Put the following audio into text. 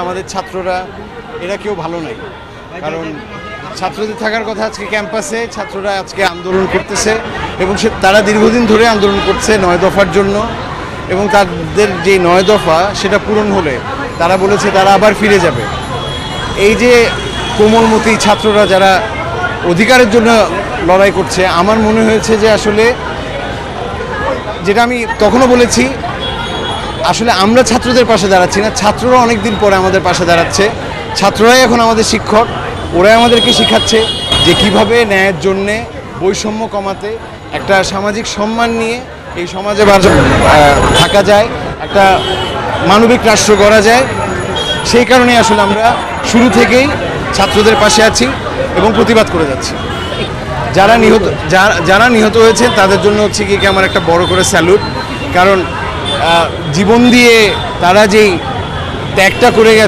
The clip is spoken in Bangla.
আমাদের ছাত্ররা এরা কেউ ভালো নাই, কারণ ছাত্রদের থাকার কথা আজকে ক্যাম্পাসে, ছাত্ররা আজকে আন্দোলন করতেছে এবং তারা দীর্ঘদিন ধরে আন্দোলন করছে 9 দফার জন্য, এবং তাদের যে 9 দফা সেটা পূরণ হলে তারা বলেছে তারা আবার ফিরে যাবে। এই যে কোমলমতি ছাত্ররা যারা অধিকারের জন্য লড়াই করছে, আমার মনে হয়েছে যে আসলে যেটা আমি তখনও বলেছি, আসলে আমরা ছাত্রদের পাশে দাঁড়াচ্ছি না, ছাত্ররা অনেক দিন পরে আমাদের পাশে দাঁড়াচ্ছে। ছাত্ররাই এখন আমাদের শিক্ষক, ওরাই আমাদেরকে শেখাচ্ছে যে কিভাবে ন্যায়ের জন্যে, বৈষম্য কমাতে, একটা সামাজিক সম্মান নিয়ে এই সমাজে থাকা যায়, একটা মানবিক রাষ্ট্র গড়া যায়। সেই কারণে আসলে আমরা শুরু থেকেই ছাত্রদের পাশে আছি এবং প্রতিবাদ করে যাচ্ছি। যারা নিহত হয়েছেন তাদের জন্য হচ্ছে কি আমার একটা বড় করে স্যালুট, কারণ জীবন দিয়ে তারা যেই ত্যাগটা করে গেছে